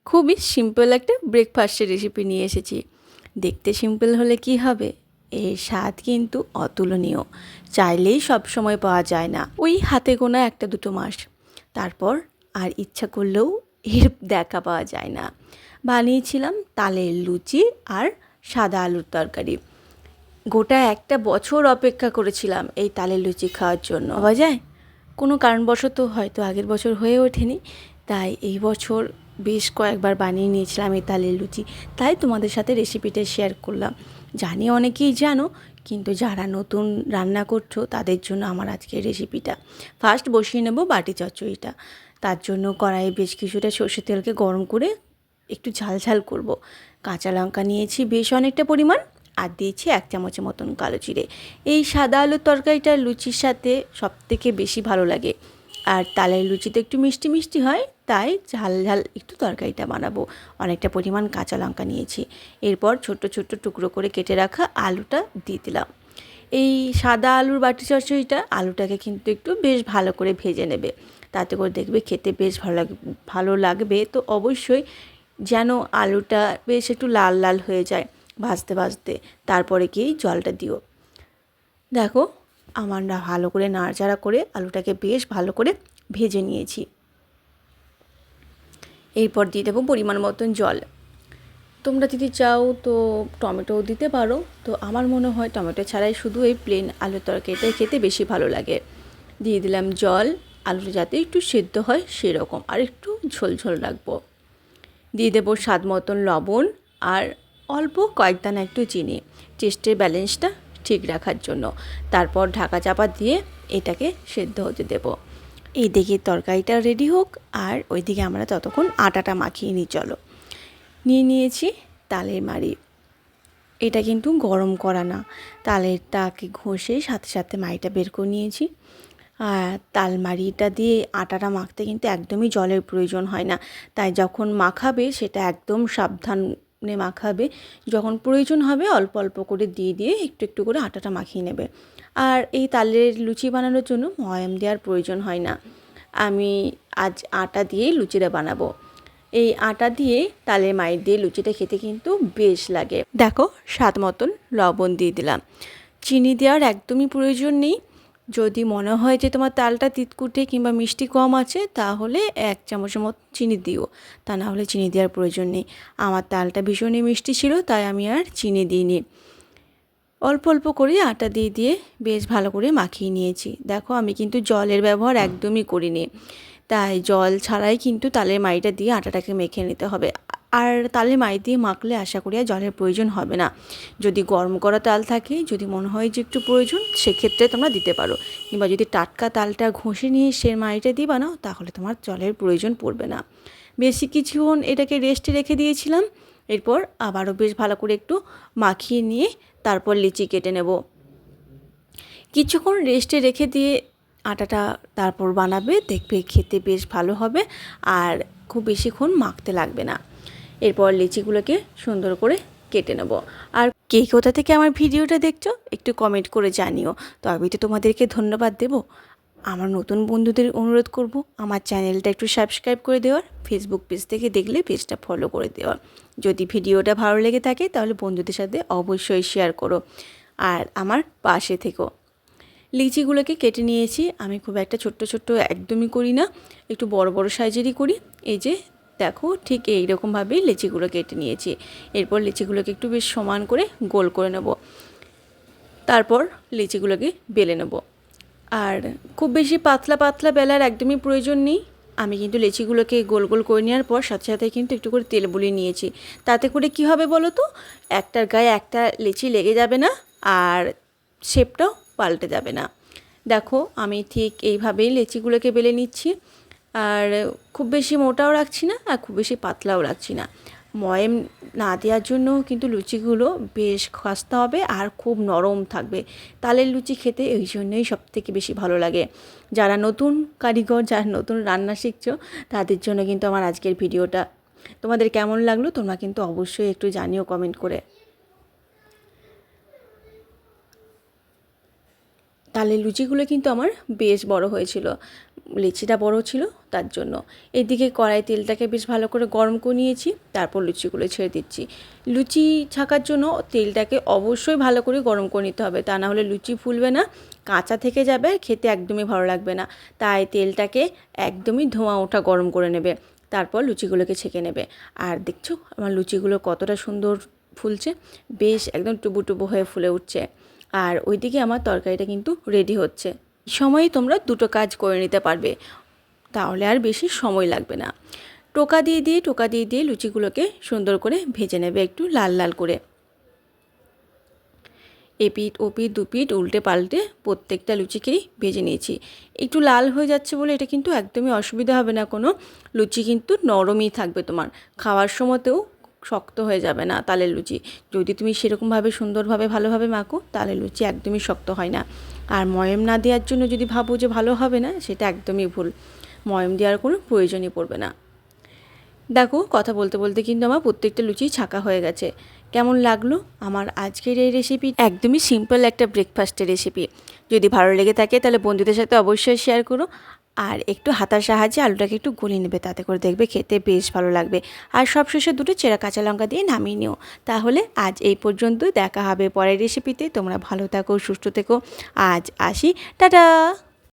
খুবই সিম্পল একটা ব্রেকফাস্টের রেসিপি নিয়ে এসেছি। দেখতে সিম্পল হলে কি হবে, এর স্বাদ কিন্তু অতুলনীয়। চাইলেই সব সময় পাওয়া যায় না, ওই হাতে গোনা একটা দুটো মাস। তারপর আর ইচ্ছা করলেও এর দেখা পাওয়া যায় না। বানিয়েছিলাম তালের লুচি আর সাদা আলুর তরকারি। গোটা একটা বছর অপেক্ষা করেছিলাম এই তালের লুচি খাওয়ার জন্য। পাওয়া যায় কোনো কারণবশত হয়তো আগের বছর হয়ে ওঠেনি, তাই এই বছর বেশ কয়েকবার বানিয়ে নিয়েছিলাম এই তালের লুচি। তাই তোমাদের সাথে রেসিপিটা শেয়ার করলাম। জানি অনেকেই জানো, কিন্তু যারা নতুন রান্না করছো তাদের জন্য আমার আজকের রেসিপিটা। ফার্স্ট বসিয়ে নেব বাটি চচ্চড়িটা। তার জন্য কড়াইয়ে বেশ কিছুটা সর্ষের তেলকে গরম করে একটু ঝাল ঝাল করব। কাঁচা লঙ্কা নিয়েছি বেশ অনেকটা পরিমাণ, আর দিয়েছি 1 চামচের মতন কালো জিরে। এই সাদা আলুর তরকারিটা লুচির সাথে সবথেকে বেশি ভালো লাগে। আর তালের লুচিতে একটু মিষ্টি মিষ্টি হয়, তাই ঝাল ঝাল একটু তরকারিটা বানাবো। অনেকটা পরিমাণ কাঁচা লঙ্কা নিয়েছি। এরপর ছোট্ট ছোট্ট টুকরো করে কেটে রাখা আলুটা দিয়ে দিলাম। এই সাদা আলুর বাটি চচ্চড়িটা আলুটাকে কিন্তু একটু বেশ ভালো করে ভেজে নেবে, তাতে করে দেখবে খেতে বেশ ভালো লাগবে। তো অবশ্যই যেন আলুটা বেশ একটু লাল লাল হয়ে যায় ভাজতে ভাজতে, তারপরে গিয়ে জলটা দিও। দেখো আমরা ভালো করে নাড়াচাড়া করে আলুটাকে বেশ ভালো করে ভেজে নিয়েছি। এরপর দিয়ে দেবো পরিমাণ মতন জল। তোমরা যদি চাও তো টমেটোও দিতে পারো, তো আমার মনে হয় টমেটো ছাড়াই শুধু এই প্লেন আলুর তরকারিটাই খেতে বেশি ভালো লাগে। দিয়ে দিলাম জল, আলুটা যাতে একটু সেদ্ধ হয় সেরকম, আর একটু ঝোল ঝোল রাখবো। দিয়ে দেবো স্বাদ মতন লবণ, আর অল্প কয়েক দানা একটু চিনি, টেস্টের ব্যালেন্সটা ঠিক রাখার জন্য। তারপর ঢাকা চাপা দিয়ে এটাকে সেদ্ধ হতে দেব। এইদিকে তরকারিটা রেডি হোক, আর ওইদিকে আমরা ততক্ষণ আটাটা মাখিয়ে নিই। চলো, নিয়েছি তালের মাড়ি। এটা কিন্তু গরম করা না, তালেরটাকে ঘষে সাথে সাথে মাড়িটা বের করে নিয়েছি। আর তালমাড়িটা দিয়ে আটাটা মাখতে কিন্তু একদমই জলের প্রয়োজন হয় না, তাই যখন মাখাবে সেটা একদম সাবধানে মাখাবে। যখন প্রয়োজন হবে অল্প অল্প করে দিয়ে দিয়ে একটু একটু করে আটাটা মাখিয়ে নেবে। আর এই তালের লুচি বানানোর জন্য ময়াম দেওয়ার প্রয়োজন হয় না। আমি আজ আটা দিয়েই লুচিটা বানাবো। এই আটা দিয়ে তালের মাড়ি দিয়ে লুচিটা খেতে কিন্তু বেশ লাগে। দেখো স্বাদ মতন লবণ দিয়ে দিলাম। চিনি দেওয়ার একদমই প্রয়োজন নেই। যদি মনে হয় যে তোমার তালটা তিতকুটে কিংবা মিষ্টি কম আছে, তাহলে 1 চামচের মতো চিনি দিও, তা না হলে চিনি দেওয়ার প্রয়োজন নেই। আমার তালটা ভীষণই মিষ্টি ছিল, তাই আমি আর চিনি দিইনি। অল্প অল্প করে আটা দিয়ে দিয়ে বেশ ভালো করে মাখিয়ে নিয়েছি। দেখো আমি কিন্তু জলের ব্যবহার একদমই করিনি, তাই জল ছাড়াই কিন্তু তালের মাড়িটা দিয়ে আটাটাকে মেখে নিতে হবে। আর তালের মাড়ি দিয়ে মাখলে আশা করি আর জলের প্রয়োজন হবে না। যদি গরম করা তাল থাকে, যদি মনে হয় যে একটু প্রয়োজন, সেক্ষেত্রে তোমরা দিতে পারো। কিংবা যদি টাটকা তালটা ঘষে নিয়ে সে মাড়িটা দিয়ে বানাও, তাহলে তোমার জলের প্রয়োজন পড়বে না। বেশি কিছুক্ষণ এটাকে রেস্টে রেখে দিয়েছিলাম। এরপর আবারও বেশ ভালো করে একটু মাখিয়ে নিয়ে তারপর লিচি কেটে নেব। কিছুক্ষণ রেস্টে রেখে দিয়ে আটাটা তারপর বানাবে, দেখবে খেতে বেশ ভালো হবে, আর খুব বেশিক্ষণ মাখতে লাগবে না। এরপর লিচিগুলোকে সুন্দর করে কেটে নেব। আর কে কোথা থেকে আমার ভিডিওটা দেখছো একটু কমেন্ট করে জানিও। তো আমি তো তোমাদেরকে ধন্যবাদ দেব। আমার নতুন বন্ধুদের অনুরোধ করব আমার চ্যানেলটা একটু সাবস্ক্রাইব করে দেওয়ার, ফেসবুক পেজ থেকে দেখলে পেজটা ফলো করে দেওয়ার। যদি ভিডিওটা ভালো লেগে থাকে তাহলে বন্ধুদের সাথে অবশ্যই শেয়ার করো, আর আমার পাশে থেকো। লিচিগুলোকে কেটে নিয়েছি। আমি খুব একটা ছোট্ট ছোট্ট একদমই করি না, একটু বড় বড় সাইজেরই করি। এই যে দেখো ঠিক এইরকমভাবেই লিচিগুলো কেটে নিয়েছি। এরপর লিচিগুলোকে একটু বেশ সমান করে গোল করে নেব। তারপর লিচিগুলোকে বেলে নেব। আর খুব বেশি পাতলা পাতলা বেলার একদমই প্রয়োজন নেই। আমি কিন্তু লিচিগুলোকে গোল গোল করে নেওয়ার পর সাথে সাথে কিন্তু একটু করে তেল বুলিয়ে নিয়েছি। তাতে করে কি হবে বলো তো, একটার গায়ে একটা লিচি লেগে যাবে না, আর শেপটাও পাল্টে যাবে না। দেখো আমি ঠিক এইভাবেই লিচিগুলোকে বেলে নিচ্ছি। আর খুব বেশি মোটাও রাখছি না, আর খুব বেশি পাতলাও রাখছি না। ময়াম না দেওয়ার জন্য কিন্তু লুচিগুলো বেশ খস্তা হবে আর খুব নরম থাকবে। তালের লুচি খেতে এই জন্যই সবথেকে বেশি ভালো লাগে। যারা নতুন কারিগর, যারা নতুন রান্না শিখছো, তাদের জন্য কিন্তু আমার আজকের ভিডিওটা। তোমাদের কেমন লাগলো তোমরা কিন্তু অবশ্যই একটু জানিও কমেন্ট করে। তালের লুচিগুলো কিন্তু আমার বেশ বড় হয়েছিল, লিচিটা বড় ছিল তার জন্য। এদিকে কড়াই তেলটাকে বেশ ভালো করে গরম করে নিয়েছি, তারপর লুচিগুলো ছেড়ে দিচ্ছি। লুচি ছাকার জন্য তেলটাকে অবশ্যই ভালো করে গরম করে নিতে হবে, তা না হলে লুচি ফুলবে না, কাঁচা থেকে যাবে, খেতে একদমই ভালো লাগবে না। তাই তেলটাকে একদমই ধোঁয়া ওঠা গরম করে নেবে, তারপর লুচিগুলোকে ছেঁকে নেবে। আর দেখছো আমার লুচিগুলো কতটা সুন্দর ফুলছে, বেশ একদম টুবু টুবু হয়ে ফুলে উঠছে। আর ওইদিকে আমার তরকারিটা কিন্তু রেডি হচ্ছে। এই সময়েই তোমরা দুটো কাজ করে নিতে পারবে, তাহলে আর বেশি সময় লাগবে না। টোকা দিয়ে লুচিগুলোকে সুন্দর করে ভেজে নেবে একটু লাল লাল করে। এপিঠ ওপিঠ দুপিঠ উল্টে পাল্টে প্রত্যেকটা লুচিকেই ভেজে নিয়েছি। একটু লাল হয়ে যাচ্ছে বলে এটা কিন্তু একদমই অসুবিধা হবে না কোনো, লুচি কিন্তু নরমই থাকবে, তোমার খাওয়ার সময়তেও শক্ত হয়ে যাবে না তালের লুচি। যদি তুমি সেরকমভাবে সুন্দরভাবে ভালোভাবে মাখো তালের লুচি একদমই শক্ত হয় না। আর ময়ম না দেওয়ার জন্য যদি ভাবো যে ভালো হবে না, সেটা একদমই ভুল, ময়ম দেওয়ার কোনো প্রয়োজনই পড়বে না। দেখো কথা বলতে বলতে কিন্তু আমার প্রত্যেকটা লুচি ছাকা হয়ে গেছে। কেমন লাগলো আমার আজকের এই রেসিপি? একদমই সিম্পল একটা ব্রেকফাস্টের রেসিপি। যদি ভালো লেগে থাকে তাহলে বন্ধুদের সাথে অবশ্যই শেয়ার করো। আর একটু হাতার সাহায্যে আলুটাকে একটু গলিয়ে নেবে, তাতে করে দেখবে খেতে বেশ ভালো লাগবে। আর সবশেষে দুটো চেরা কাঁচা লঙ্কা দিয়ে নামিয়ে নিও। তাহলে আজ এই পর্যন্ত, দেখা হবে পরের রেসিপিতে। তোমরা ভালো থাকো, সুস্থ থেকো। আজ আসি, টাটা।